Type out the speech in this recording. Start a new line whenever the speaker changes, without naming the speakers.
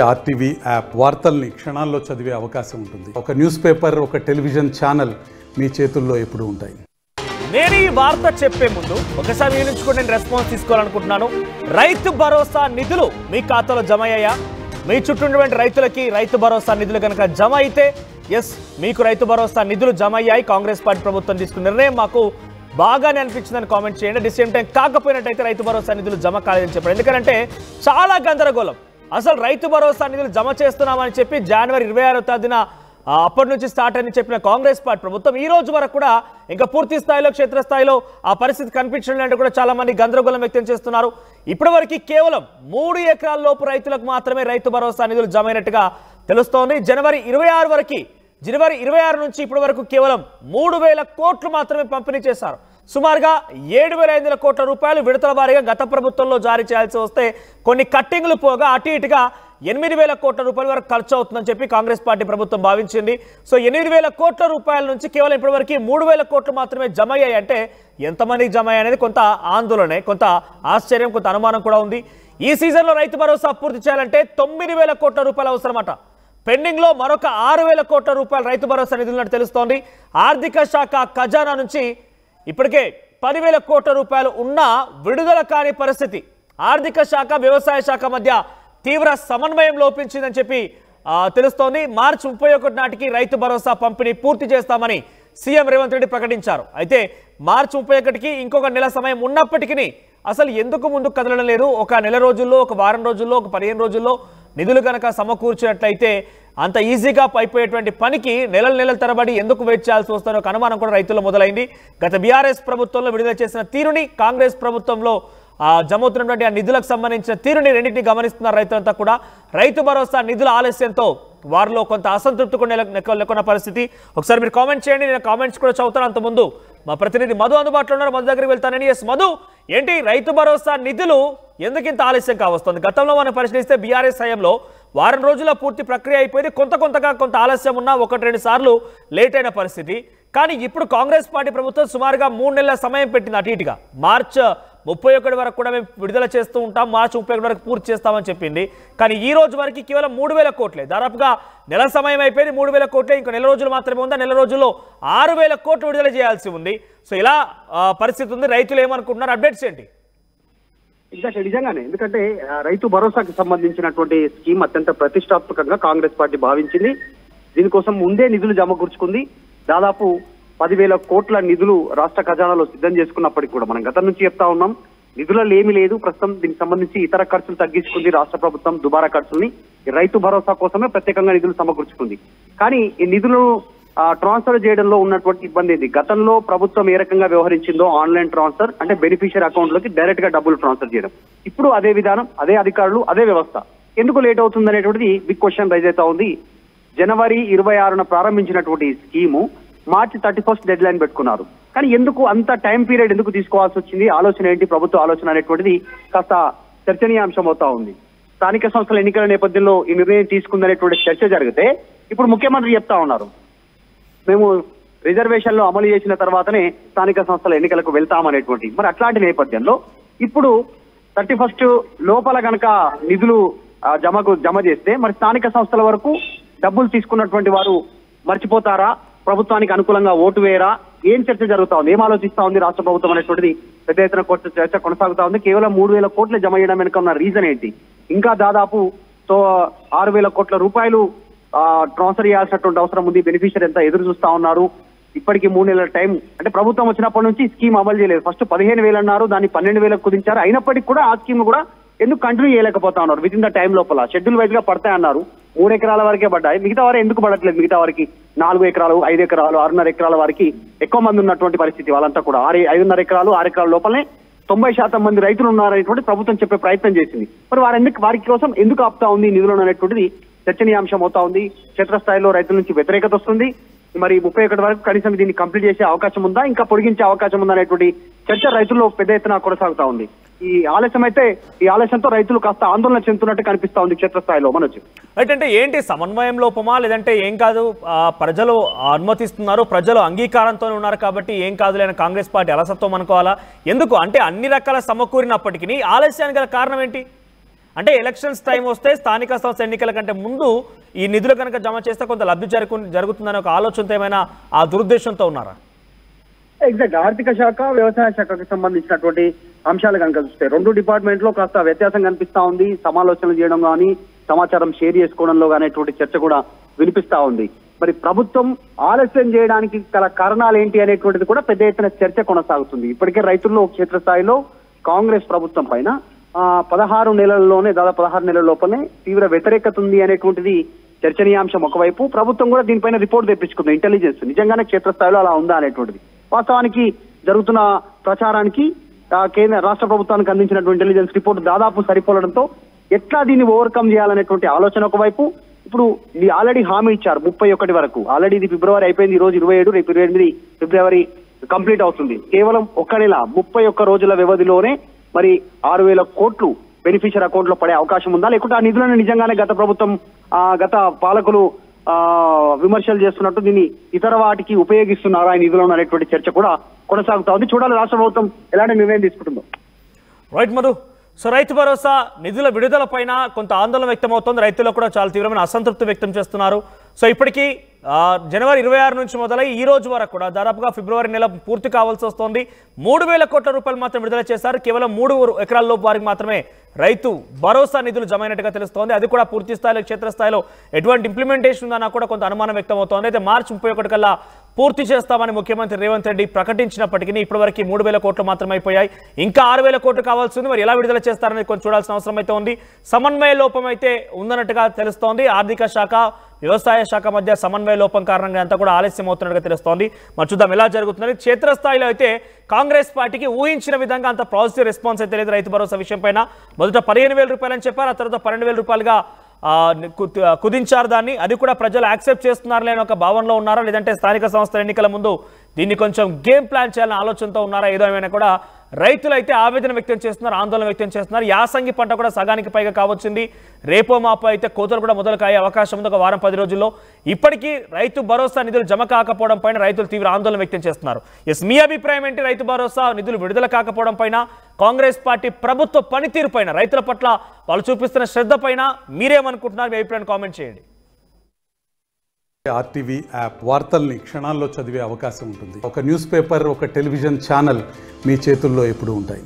RTV app వార్తల్ని క్షణాల్లో చదివే అవకాశం ఉంటుంది. ఒక న్యూస్ పేపర్, ఒక టెలివిజన్ ఛానల్ మీ చేతుల్లో ఎప్పుడూ ఉంటాయి.
నేను ఈ వార్త చెప్పే ముందు ఒకసారి మీ నుంచి కూడా నేను రెస్పాన్స్ తీసుకోవాలనుకుంటున్నాను. రైతు భరోసా నిధులు మీ ఖాతాలో జమ అయ్యాయా? మీ చుట్టూ ఉన్నటువంటి రైతులకి రైతు భరోసా నిధులు కనుక జమ అయితే ఎస్, మీకు రైతు భరోసా నిధులు జమ అయ్యాయి. కాంగ్రెస్ పార్టీ ప్రభుత్వం తీసుకున్న నిర్ణయం మాకు బాగానే అనిపించిందని కామెంట్ చేయండి. At the same time కాకపోయినట్టయితే Rythu Bharosa నిధులు జమ కాలేదని చెప్పారు. ఎందుకంటే చాలా గందరగోళం. అసలు రైతు భరోసా నిధులు జమ చేస్తున్నామని చెప్పి జనవరి 26వ తేదీన అప్పటి నుంచి స్టార్ట్ అని చెప్పిన కాంగ్రెస్ పార్టీ ప్రభుత్వం ఈ రోజు వరకు కూడా ఇంకా పూర్తి స్థాయిలో క్షేత్రస్థాయిలో ఆ పరిస్థితి కనిపించడం అంటే కూడా చాలా మంది గందరగోళం వ్యక్తం చేస్తున్నారు. ఇప్పటి వరకు కేవలం 3 ఎకరాల లోపు రైతులకు మాత్రమే రైతు భరోసా నిధులు జమ అయినట్టుగా తెలుస్తోంది. జనవరి 26 నుంచి ఇప్పటి వరకు కేవలం 3,000 కోట్లు మాత్రమే పంపిణీ చేశారు. సుమారుగా 7,500 కోట్ల రూపాయలు విడతల వారీగా గత ప్రభుత్వంలో జారీ చేయాల్సి వస్తే కొన్ని కట్టింగ్లు పోగా అటు ఇటుగా 8,000 కోట్ల రూపాయల వరకు ఖర్చు అవుతుందని చెప్పి కాంగ్రెస్ పార్టీ ప్రభుత్వం భావించింది. సో 8,000 కోట్ల రూపాయల నుంచి కేవలం ఇప్పటివరకు 3,000 కోట్లు మాత్రమే జమ అయ్యాయి. అంటే ఎంతమందికి జమ అయ్యాయి అనేది కొంత ఆందోళనే, కొంత ఆశ్చర్యం, కొంత అనుమానం కూడా ఉంది. ఈ సీజన్లో రైతు భరోసా పూర్తి చేయాలంటే 9,000 కోట్ల రూపాయలు అవసరమట. పెండింగ్ లో మరొక 6,000 కోట్ల రూపాయలు రైతు భరోసా నిధులున్నట్టు తెలుస్తోంది. ఆర్థిక శాఖ ఖజానా నుంచి ఇప్పటికే 10,000 కోట్ల రూపాయలు ఉన్నా విడుదల కాని పరిస్థితి. ఆర్థిక శాఖ వ్యవసాయ శాఖ మధ్య తీవ్ర సమన్వయం లోపించిందని చెప్పి తెలుస్తోంది. మార్చి 31 నాటికి రైతు భరోసా పంపిణీ పూర్తి చేస్తామని సీఎం రేవంత్ రెడ్డి ప్రకటించారు. అయితే మార్చి 31కి ఇంకొక నెల సమయం ఉన్నప్పటికీ అసలు ఎందుకు ముందుకు కదలడం లేదు? ఒక నెల రోజుల్లో, ఒక వారం రోజుల్లో, ఒక 15 రోజుల్లో నిధులు కనుక సమకూర్చినట్లయితే అంత ఈజీగా అయిపోయేటువంటి పనికి నెలల తరబడి ఎందుకు వెయిట్ చేయాల్సి వస్తుందో ఒక అనుమానం కూడా రైతుల్లో మొదలైంది. గత బీఆర్ఎస్ ప్రభుత్వంలో విడుదల చేసిన తీరుని, కాంగ్రెస్ ప్రభుత్వంలో జమవుతున్నటువంటి ఆ నిధులకు సంబంధించిన తీరుని రెండింటినీ గమనిస్తున్నారు రైతులంతా కూడా. రైతు భరోసా నిధుల ఆలస్యంతో వారిలో కొంత అసంతృప్తి కూడా నెలకొన్న పరిస్థితి. ఒకసారి మీరు కామెంట్ చేయండి, నేను కామెంట్స్ కూడా చదువుతాను. అంత ముందు మా ప్రతినిధి మధు అందుబాటులో ఉన్నారు, మధు దగ్గరికి వెళ్తానని. ఎస్ మధు, ఏంటి రైతు భరోసా నిధులు ఎందుకు ఇంత ఆలస్యం కావస్తుంది? గతంలో మనం పరిశీలిస్తే బీఆర్ఎస్ హయాంలో వారం రోజుల పూర్తి ప్రక్రియ అయిపోయింది. కొంత ఆలస్యం ఉన్నా 1-2 సార్లు లేట్ అయిన పరిస్థితి. కానీ ఇప్పుడు కాంగ్రెస్ పార్టీ ప్రభుత్వం సుమారుగా 3 నెలల సమయం పెట్టింది. అటు ఇటుగా మార్చి 31 వరకు కూడా మేము విడుదల చేస్తూ ఉంటాం, మార్చి 31 వరకు పూర్తి చేస్తామని చెప్పింది. కానీ ఈ రోజు వరకు కేవలం 3,000 కోట్లే, దాదాపుగా నెల సమయం అయిపోయింది. 3,000 కోట్లే, ఇంకో నెల రోజులు మాత్రమే ఉంది. నెల రోజుల్లో 6,000 కోట్లు విడుదల చేయాల్సి ఉంది. సో ఇలా పరిస్థితి ఉంది. రైతులు ఏమనుకుంటున్నారు? అప్డేట్స్ ఏంటి?
నిజంగానే, ఎందుకంటే రైతు భరోసాకి సంబంధించినటువంటి స్కీమ్ అత్యంత ప్రతిష్టాత్మకంగా కాంగ్రెస్ పార్టీ భావించింది. దీనికోసం ముందే నిధులు సమకూర్చుకుంది. దాదాపు 10,000 కోట్ల నిధులు రాష్ట్ర ఖజానాలో సిద్ధం చేసుకున్నప్పటికీ కూడా మనం గతం నుంచి చెప్తా ఉన్నాం, నిధులలో ఏమీ లేదు. ప్రస్తుతం దీనికి సంబంధించి ఇతర ఖర్చులు తగ్గించుకుంది రాష్ట్ర ప్రభుత్వం. దుబారా ఖర్చుల్ని రైతు భరోసా కోసమే ప్రత్యేకంగా నిధులు సమకూర్చుకుంది. కానీ ఈ నిధులు ట్రాన్స్ఫర్ చేయడంలో ఉన్నటువంటి ఇబ్బంది ఇది. గతంలో ప్రభుత్వం ఏ రకంగా వ్యవహరించిందో ఆన్లైన్ ట్రాన్స్ఫర్ అంటే బెనిఫిషియరీ అకౌంట్ లోకి డైరెక్ట్ గా డబ్బులు ట్రాన్స్ఫర్ చేయడం, ఇప్పుడు అదే విధానం, అదే అధికారులు, అదే వ్యవస్థ. ఎందుకు లేట్ అవుతుంది అనేటువంటిది బిగ్ క్వశ్చన్ రైజ్ అవుతా ఉంది. జనవరి 26న ప్రారంభించినటువంటి స్కీము మార్చి 31 డెడ్ లైన్ పెట్టుకున్నారు. కానీ ఎందుకు అంత టైం పీరియడ్ ఎందుకు తీసుకోవాల్సి వచ్చింది? ఆలోచన ఏంటి ప్రభుత్వ ఆలోచన అనేటువంటిది కాస్త చర్చనీయాంశం అవుతా ఉంది. స్థానిక సంస్థల ఎన్నికల నేపథ్యంలో ఈ నిర్ణయం తీసుకుందనేటువంటి చర్చ జరిగితే ఇప్పుడు ముఖ్యమంత్రి చెప్తా ఉన్నారు, మేము రిజర్వేషన్లు అమలు చేసిన తర్వాతనే స్థానిక సంస్థల ఎన్నికలకు వెళ్తామనేటువంటి. మరి అట్లాంటి నేపథ్యంలో ఇప్పుడు 31 లోపల గనక నిధులు జమ చేస్తే మరి స్థానిక సంస్థల వరకు డబ్బులు తీసుకున్నటువంటి వారు మర్చిపోతారా? ప్రభుత్వానికి అనుకూలంగా ఓటు వేయరా? ఏం చర్చ జరుగుతా ఉంది? ఏం ఆలోచిస్తా ఉంది రాష్ట్ర ప్రభుత్వం అనేటువంటిది పెద్ద ఎత్తున చర్చ కొనసాగుతా ఉంది. కేవలం 3,000 కోట్లు జమ చేయడం వెనుక ఉన్న రీజన్ ఏంటి? ఇంకా దాదాపు 6,000 కోట్ల రూపాయలు ట్రాన్స్ఫర్ చేయాల్సినటువంటి అవసరం ఉంది. బెనిఫిషియరీ ఎంత ఎదురు చూస్తా ఉన్నారు. ఇప్పటికీ 3 నెలల టైం, అంటే ప్రభుత్వం వచ్చినప్పటి నుంచి స్కీమ్ అమలు చేయలేదు. ఫస్ట్ 15,000 అన్నారు, దాన్ని 12,000 కుదించారు. అయినప్పటికీ కూడా ఆ స్కీమ్ కూడా ఎందుకు కంటిన్యూ చేయలేకపోతా ఉన్నారు? విత్ ఇన్ ద టైం లోపల షెడ్యూల్ వైజ్ గా పడతాయన్నారు. 3 ఎకరాల వరకే పడ్డాయి. మిగతా వారు ఎందుకు పడట్లేదు? మిగతా వారికి 4 ఎకరాలు, 5 ఎకరాలు, 6.5 ఎకరాల వారికి ఎక్కువ మంది ఉన్నటువంటి పరిస్థితి. వాళ్ళంతా కూడా 5.5 ఎకరాలు, 6 ఎకరాల లోపలనే 90% మంది రైతులు ఉన్నారనేటువంటి ప్రభుత్వం చెప్పే ప్రయత్నం చేసింది. మరి వారి కోసం ఎందుకు ఆపుతా ఉంది నిధులను అనేటువంటిది చర్చనీయాంశం అవుతా ఉంది. క్షేత్రస్థాయిలో రైతుల నుంచి వ్యతిరేకత వస్తుంది. మరి 31 వరకు కనీసం దీన్ని కంప్లీట్ చేసే అవకాశం ఉందా, ఇంకా పొడిగించే అవకాశం ఉందా అనేటువంటి చర్చ రైతుల్లో పెద్ద ఎత్తున కొనసాగుతా ఉంది. ఈ ఆలస్యంతో రైతులు కాస్త ఆందోళన చెందుతున్నట్టు కనిపిస్తా ఉంది క్షేత్రస్థాయిలో. మనొచ్చి
అంటే ఏంటి సమన్వయం లోపమా, లేదంటే ఏం కాదు ప్రజలు అనుమతిస్తున్నారు, ప్రజలు అంగీకారంతో ఉన్నారు కాబట్టి ఏం కాదు లేని కాంగ్రెస్ పార్టీ అలసత్వం అనుకోవాలా? ఎందుకు అంటే అన్ని రకాల సమకూరినప్పటికీ ఆలస్యానికి గల కారణం ఏంటి? అంటే ఎలక్షన్స్ టైం వస్తే స్థానిక సంస్థ ఎన్నికల కంటే ముందు ఈ నిధులు కనుక జమ చేస్తే కొంత లబ్ధి జరుగుతుందనే ఒక ఆలోచనతో ఏమైనా ఆ దురుద్దేశంతో ఉన్నారా?
ఎగ్జాక్ట్ ఆర్థిక శాఖ వ్యవసాయ శాఖకి సంబంధించినటువంటి అంశాలు కనుక చూస్తే రెండు డిపార్ట్మెంట్ లో కాస్త వ్యత్యాసం కనిపిస్తా ఉంది. సమాలోచనలు చేయడం కానీ సమాచారం షేర్ చేసుకోవడంలో అనేటువంటి చర్చ కూడా వినిపిస్తా ఉంది. మరి ప్రభుత్వం ఆలస్యం చేయడానికి గల కారణాలు ఏంటి అనేటువంటిది కూడా పెద్ద ఎత్తున చర్చ కొనసాగుతుంది. ఇప్పటికే రైతుల్లో క్షేత్రస్థాయిలో కాంగ్రెస్ ప్రభుత్వం పైన 16 నెలల్లోనే దాదాపు 16 నెలల లోపలనే తీవ్ర వ్యతిరేకత ఉంది అనేటువంటిది చర్చనీయాంశం. ఒకవైపు ప్రభుత్వం కూడా దీనిపైన రిపోర్ట్ తెప్పించుకుంది, ఇంటెలిజెన్స్ నిజంగానే క్షేత్రస్థాయిలో అలా ఉందా అనేటువంటిది. వాస్తవానికి జరుగుతున్న ప్రచారానికి కేంద్ర రాష్ట్ర ప్రభుత్వానికి అందించినటువంటి ఇంటెలిజెన్స్ రిపోర్ట్ దాదాపు సరిపోలడంతో ఎట్లా దీన్ని ఓవర్కమ్ చేయాలనేటువంటి ఆలోచన ఒకవైపు. ఇప్పుడు ఆల్రెడీ హామీ ఇచ్చారు 31 వరకు. ఆల్రెడీ ఇది ఫిబ్రవరి అయిపోయింది, ఈ రోజు 27, రేపు 28 ఫిబ్రవరి కంప్లీట్ అవుతుంది. కేవలం ఒక్క నెల 31 రోజుల వ్యవధిలోనే మరి 6,000 కోట్లు బెనిఫిషియర్ అకౌంట్ లో పడే అవకాశం ఉందా, లేకుంటే ఆ నిధులను నిజంగానే గత ప్రభుత్వం గత పాలకులు విమర్శలు చేస్తున్నట్టు దీన్ని ఇతర వాటికి ఉపయోగిస్తున్నారా ఈ నిధులను అనేటువంటి చర్చ కూడా కొనసాగుతా ఉంది. చూడాలి రాష్ట్ర ప్రభుత్వం ఎలాంటి నిర్ణయం తీసుకుంటుందో.
రైట్ మధు, సో రైతు భరోసా నిధుల విడుదల పైన కొంత ఆందోళన వ్యక్తమవుతోంది. రైతులు కూడా చాలా తీవ్రమైన అసంతృప్తి వ్యక్తం చేస్తున్నారు. సో ఇప్పటికీ జనవరి 26 నుంచి మొదలై ఈ రోజు వరకు కూడా దాదాపుగా ఫిబ్రవరి నెల పూర్తి కావాల్సి వస్తోంది. 3,000 కోట్ల రూపాయలు మాత్రం విడుదల చేశారు. కేవలం 3 ఎకరాల లోపు వారికి మాత్రమే రైతు భరోసా నిధులు జమైనట్టుగా తెలుస్తోంది. అది కూడా పూర్తి స్థాయిలో క్షేత్రస్థాయిలో ఎటువంటి ఇంప్లిమెంటేషన్ ఉందన్నా కూడా కొంత అనుమానం వ్యక్తమవుతోంది. అయితే మార్చి 31 కల్లా పూర్తి చేస్తామని ముఖ్యమంత్రి రేవంత్ రెడ్డి ప్రకటించినప్పటికీ ఇప్పటివరకు 3,000 కోట్లు మాత్రమే అయిపోయాయి. ఇంకా 6,000 కోట్లు కావాల్సి ఉంది. మరి ఎలా విడుదల చేస్తారనేది కొంచెం చూడాల్సిన అవసరం అయితే ఉంది. సమన్వయ లోపం అయితే ఉందన్నట్టుగా తెలుస్తోంది. ఆర్థిక శాఖ వ్యవసాయ శాఖ మధ్య సమన్వయ లోపం కారణంగా అంతా కూడా ఆలస్యం అవుతున్నట్టుగా తెలుస్తోంది. మరి చూద్దాం ఎలా జరుగుతుందని. క్షేత్రస్థాయిలో అయితే కాంగ్రెస్ పార్టీకి ఊహించిన విధంగా అంత పాజిటివ్ రెస్పాన్స్ అయితే లేదు రైతు భరోసా విషయం పైన. మొదట 15,000 రూపాయలని చెప్పారు, ఆ తర్వాత 12,000 రూపాయలుగా కుదించారు దాన్ని. అది కూడా ప్రజలు యాక్సెప్ట్ చేస్తున్నారు లేని ఒక భావనలో ఉన్నారా, లేదంటే స్థానిక సంస్థల ఎన్నికల ముందు దీన్ని కొంచెం గేమ్ ప్లాన్ చేయాలని ఆలోచనతో ఉన్నారా, ఏదో ఏమైనా కూడా రైతులు అయితే ఆవేదన వ్యక్తం చేస్తున్నారు, ఆందోళన వ్యక్తం చేస్తున్నారు. యాసంగి పంట కూడా సగానికి పైగా కావచ్చింది. రేపో మాపో అయితే కోతలు కూడా మొదలు కాయే అవకాశం ఉంది ఒక వారం 10 రోజుల్లో. ఇప్పటికీ రైతు భరోసా నిధులు జమ కాకపోవడం పైన రైతులు తీవ్ర ఆందోళన వ్యక్తం చేస్తున్నారు. మీ అభిప్రాయం ఏంటి? రైతు భరోసా నిధులు విడుదల కాకపోవడం పైన, కాంగ్రెస్ పార్టీ ప్రభుత్వ పనితీరు పైన, రైతుల పట్ల వాళ్ళు చూపిస్తున్న శ్రద్ధ పైన మీరేమనుకుంటున్నారు? మీ అభిప్రాయాన్ని కామెంట్ చేయండి.
ఆర్టీవీ యాప్ వార్తల్ని క్షణాల్లో చదివే అవకాశం ఉంటుంది. ఒక న్యూస్ పేపర్, ఒక టెలివిజన్ ఛానల్ మీ చేతుల్లో ఎప్పుడూ ఉంటాయి.